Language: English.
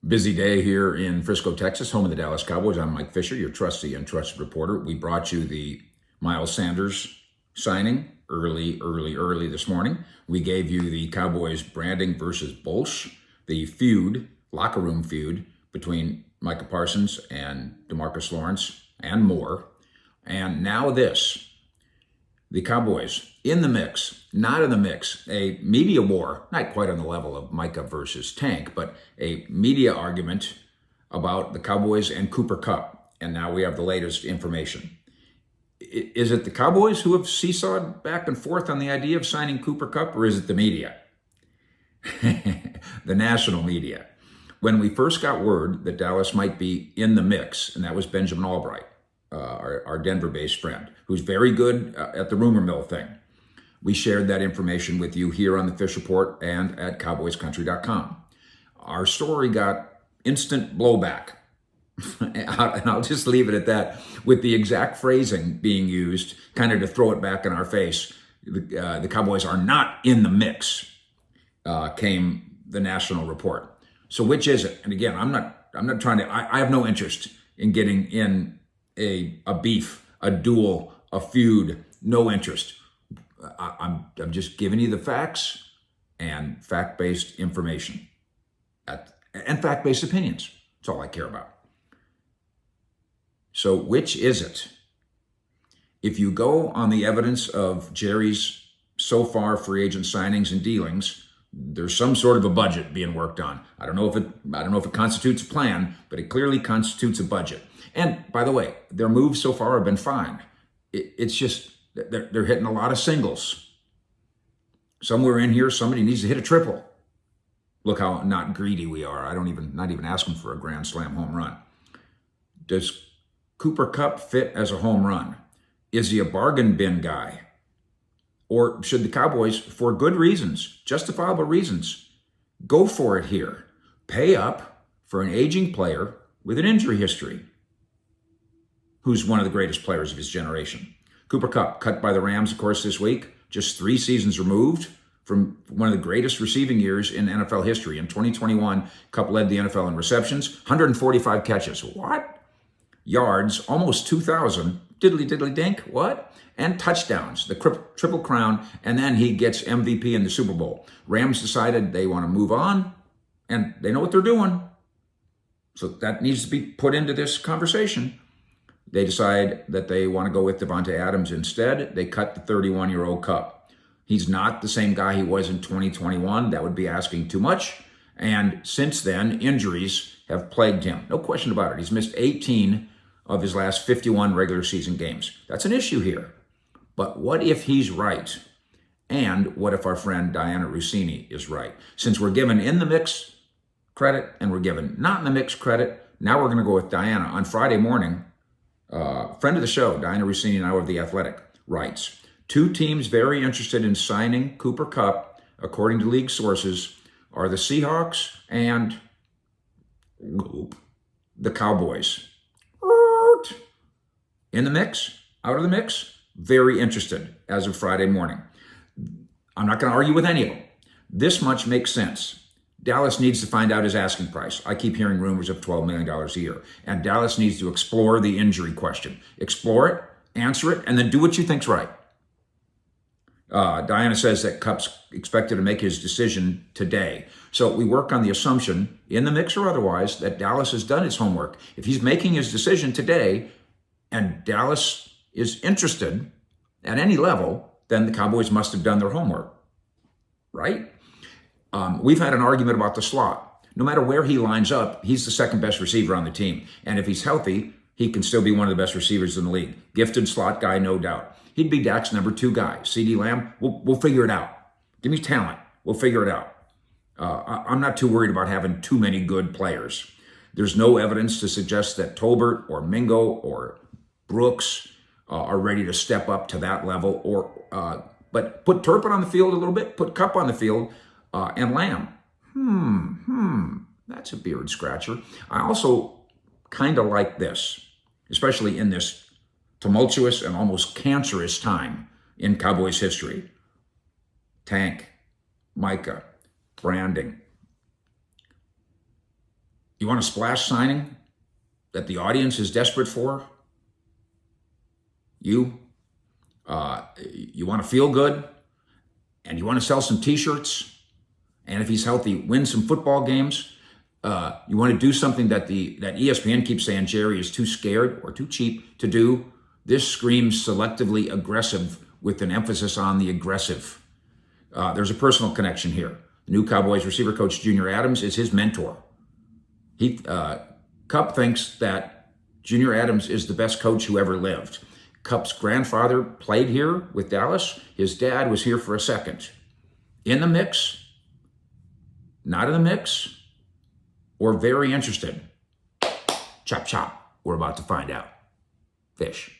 Busy day here in Frisco, Texas, home of the Dallas Cowboys. I'm Mike Fisher, your trusty and trusted reporter. We brought you the Miles Sanders signing early this morning. We gave you the Cowboys branding versus Bolsch, the feud, locker room feud between Micah Parsons and DeMarcus Lawrence and more. And now this. The Cowboys in the mix, not in the mix, a media war, not quite on the level of Micah versus Tank, but a media argument about the Cowboys and Cooper Kupp. And now we have the latest information. Is it the Cowboys who have seesawed back and forth on the idea of signing Cooper Kupp, or is it the media? The national media. When we first got word that Dallas might be in the mix, and that was Benjamin Albright, our Denver-based friend, who's very good at the rumor mill thing. We shared that information with you here on the Fish Report and at cowboyscountry.com. Our story got instant blowback. And I'll just leave it at that, with the exact phrasing being used, kind of to throw it back in our face. The Cowboys are not in the mix, came the national report. So which is it? And again, I'm not trying to, I have no interest in getting in a beef, a duel, a feud, no interest. I'm just giving you the facts and fact-based information and fact-based opinions. That's all I care about. So which is it? If you go on the evidence of Jerry's so far free agent signings and dealings, there's some sort of a budget being worked on. I don't know if it constitutes a plan, but it clearly constitutes a budget. And by the way, their moves so far have been fine. It's just they're hitting a lot of singles. Somewhere in here, somebody needs to hit a triple. Look how not greedy we are. Not even asking for a grand slam home run. Does Cooper Kupp fit as a home run? Is he a bargain bin guy? Or should the Cowboys, for good reasons, justifiable reasons, go for it here? Pay up for an aging player with an injury history, who's one of the greatest players of his generation. Cooper Kupp, cut by the Rams, of course, this week, just 3 seasons removed from one of the greatest receiving years in NFL history. In 2021, Kupp led the NFL in receptions, 145 catches. What? Yards, almost 2,000. Diddly dink. What? And touchdowns, the triple crown, and then he gets MVP in the Super Bowl. Rams decided they want to move on, and they know what they're doing. So that needs to be put into this conversation. They decide that they want to go with Devontae Adams instead. They cut the 31-year-old Kupp. He's not the same guy he was in 2021. That would be asking too much. And since then, injuries have plagued him. No question about it. He's missed 18 of his last 51 regular season games. That's an issue here. But what if he's right? And what if our friend Diana Rossini is right? Since we're given in the mix credit and we're given not in the mix credit, now we're going to go with Diana. On Friday morning, friend of the show, Diana Rossini, now of The Athletic, writes, 2 teams very interested in signing Cooper Kupp, according to league sources, are the Seahawks and the Cowboys. In the mix? Out of the mix? Very interested as of Friday morning. I'm not going to argue with any of them. This much makes sense. Dallas needs to find out his asking price. I keep hearing rumors of $12 million a year. And Dallas needs to explore the injury question. Explore it, answer it, and then do what you think's right. Diana says that Kupp's expected to make his decision today. So we work on the assumption, in the mix or otherwise, that Dallas has done his homework. If he's making his decision today and Dallas is interested at any level, then the Cowboys must have done their homework, right? We've had an argument about the slot. No matter where he lines up, he's the second best receiver on the team. And if he's healthy, he can still be one of the best receivers in the league. Gifted slot guy, no doubt. He'd be Dak's number 2 guy. CeeDee Lamb, we'll figure it out. Give me talent. We'll figure it out. I'm not too worried about having too many good players. There's no evidence to suggest that Tolbert or Mingo or Brooks are ready to step up to that level. But put Turpin on the field a little bit, put Kupp on the field, and Lamb. That's a beard scratcher. I also kind of like this, especially in this tumultuous and almost cancerous time in Cowboys history. Tank, Micah, branding. You You want a splash signing that the audience is desperate for? You want to feel good, and you want to sell some T-shirts, and if he's healthy, win some football games. You want to do something that ESPN keeps saying Jerry is too scared or too cheap to do. This screams selectively aggressive with an emphasis on the aggressive. There's a personal connection here. The new Cowboys receiver coach, Junior Adams, is his mentor. Kupp thinks that Junior Adams is the best coach who ever lived. Kupp's grandfather played here with Dallas. His dad was here for a second. In the mix, not in the mix, or very interested. Chop, chop. We're about to find out. Fish.